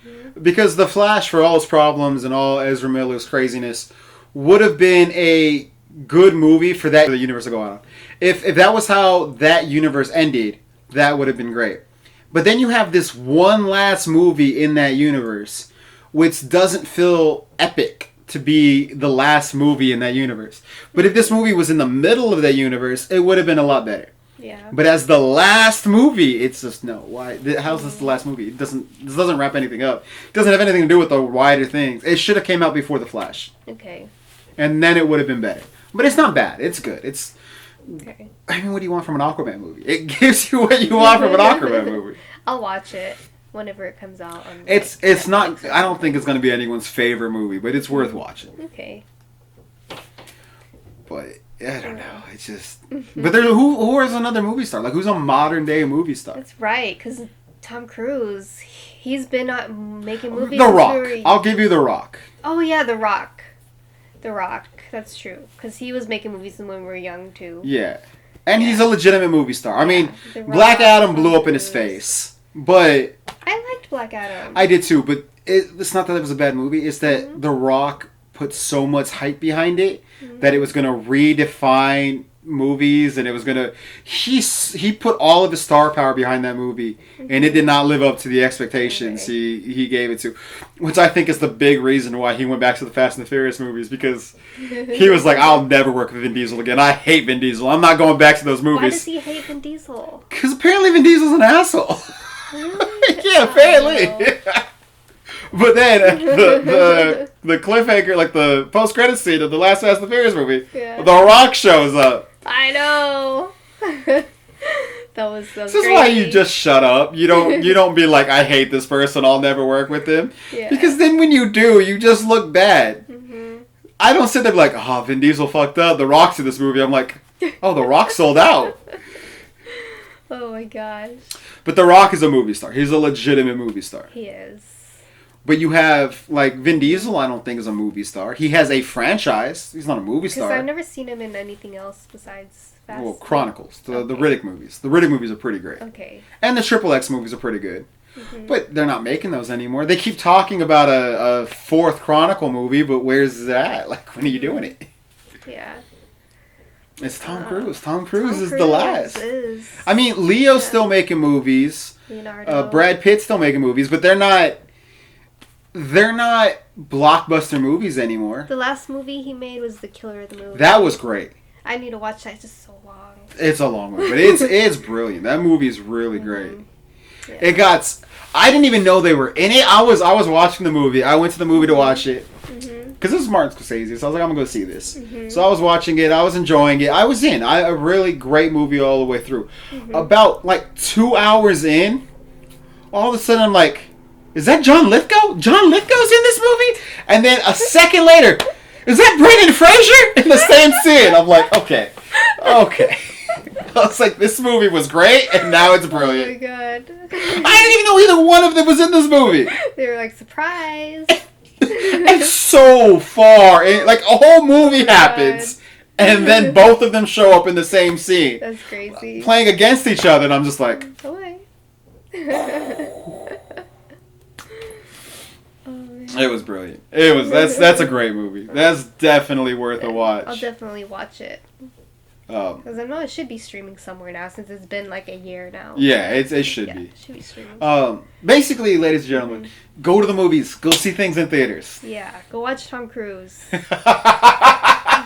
Speaker 2: Mm-hmm. Because The Flash, for all its problems and all Ezra Miller's craziness, would have been a good movie for that universe to go on. If that was how that universe ended, that would have been great. But then you have this one last movie in that universe, which doesn't feel epic to be the last movie in that universe. But if this movie was in the middle of that universe, it would have been a lot better.
Speaker 3: Yeah.
Speaker 2: But as the last movie, it's just, no. Why? How's this the last movie? This doesn't wrap anything up. It doesn't have anything to do with the wider things. It should have came out before The Flash.
Speaker 3: Okay.
Speaker 2: And then it would have been better. But it's not bad. It's good. It's...
Speaker 3: Okay.
Speaker 2: I mean, what do you want from an Aquaman movie? It gives you what you want from an Aquaman movie.
Speaker 3: I'll watch it whenever it comes out. On
Speaker 2: it's not. I don't think it's going to be anyone's favorite movie, but it's worth watching.
Speaker 3: Okay.
Speaker 2: But I don't know. It's just. But there's who is another movie star? Like, who's a modern day movie star?
Speaker 3: That's right, because Tom Cruise, he's been making movies.
Speaker 2: The Rock. I'll give you The Rock.
Speaker 3: Oh yeah, The Rock. The Rock. That's true. Because he was making movies when we were young, too.
Speaker 2: Yeah. And he's a legitimate movie star. I mean, Black Adam blew up in his face. But...
Speaker 3: I liked Black Adam.
Speaker 2: I did, too. But it's not that it was a bad movie. It's that The Rock put so much hype behind it that it was going to redefine movies. And it was going to... He put all of his star power behind that movie. And it did not live up to the expectations he gave it to. Which I think is the big reason why he went back to the Fast and the Furious movies. Because he was like, I'll never work with Vin Diesel again. I hate Vin Diesel. I'm not going back to those movies.
Speaker 3: Why does he hate Vin Diesel?
Speaker 2: Because apparently Vin Diesel's an asshole.
Speaker 3: Really?
Speaker 2: Yeah, apparently. But then the cliffhanger, like the post-credit scene of the last Fast and the Furious movie, The Rock shows up.
Speaker 3: I know. That was so
Speaker 2: This is why you just shut up. You don't be like, I hate this person, I'll never work with him. Yeah. Because then when you do, you just look bad. Mm-hmm. I don't sit there like, oh, Vin Diesel fucked up. The Rock's in this movie. I'm like, oh, The Rock sold out.
Speaker 3: Oh my gosh.
Speaker 2: But The Rock is a movie star. He's a legitimate movie star.
Speaker 3: He is.
Speaker 2: But you have, like, Vin Diesel, I don't think is a movie star. He has a franchise. He's not a movie star.
Speaker 3: Because I've never seen him in anything else besides Fast.
Speaker 2: Well, Chronicles. The Riddick movies. The Riddick movies are pretty great.
Speaker 3: Okay.
Speaker 2: And the Triple X movies are pretty good. Mm-hmm. But they're not making those anymore. They keep talking about a fourth Chronicle movie, but where's that? Like, when are you doing it?
Speaker 3: Yeah.
Speaker 2: It's Tom Cruise. Tom Cruise is the last.
Speaker 3: Is.
Speaker 2: I mean, Leo's still making movies.
Speaker 3: Leonardo.
Speaker 2: Brad Pitt's still making movies, but they're not blockbuster movies anymore.
Speaker 3: The last movie he made was The Killer of the Movie.
Speaker 2: That was great.
Speaker 3: I need to watch that. It's just so long.
Speaker 2: It's a long one, but it's brilliant. That movie is really great. Yeah. I didn't even know they were in it. I was watching the movie. I went to the movie to watch it. Because this is Martin Scorsese, so I was like, I'm going to go see this. So I was watching it. I was enjoying it. I was in. A really great movie all the way through. About, like, 2 hours in, all of a sudden I'm like, is that John Lithgow? John Lithgow's in this movie? And then a second later, is that Brendan Fraser in the same scene? I'm like, okay. I was like, this movie was great, and now it's brilliant.
Speaker 3: Oh my god.
Speaker 2: I didn't even know either one of them was in this movie.
Speaker 3: They were like, surprise.
Speaker 2: And so far, like a whole movie happens, and then both of them show up in the same scene.
Speaker 3: That's crazy.
Speaker 2: Playing against each other, and I'm just like,
Speaker 3: oh,
Speaker 2: it was brilliant. It was that's a great movie. That's definitely worth a watch.
Speaker 3: I'll definitely watch it. Because I know it should be streaming somewhere now, since it's been like a year now.
Speaker 2: Yeah, it should be.
Speaker 3: It should be streaming.
Speaker 2: Basically, ladies and gentlemen, go to the movies. Go see things in theaters.
Speaker 3: Yeah, go watch Tom Cruise. We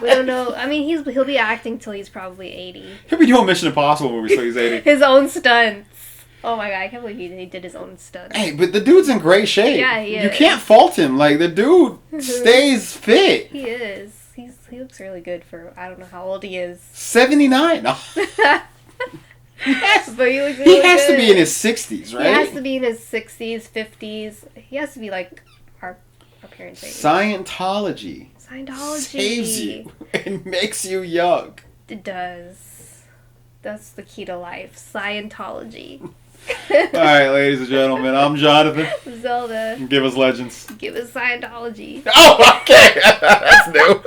Speaker 3: don't know. I mean, he'll be acting till he's probably 80.
Speaker 2: He'll be doing Mission Impossible movies till he's 80.
Speaker 3: His own stunts. Oh my god, I can't believe he did his own stunts.
Speaker 2: Hey, but the dude's in great shape.
Speaker 3: Yeah, he is.
Speaker 2: You can't fault him. Like, the dude stays fit.
Speaker 3: He is. He looks really good for, I don't know how old he is.
Speaker 2: 79. No.
Speaker 3: But he looks really
Speaker 2: He has
Speaker 3: good.
Speaker 2: to be in his 60s, right?
Speaker 3: He has to be in his 60s, 50s. He has to be like our parents' age.
Speaker 2: Scientology saves you and makes you young.
Speaker 3: It does. That's the key to life. Scientology.
Speaker 2: Alright, ladies and gentlemen, I'm Jonathan.
Speaker 3: Zelda.
Speaker 2: Give us legends.
Speaker 3: Give us Scientology.
Speaker 2: Oh, okay. That's new.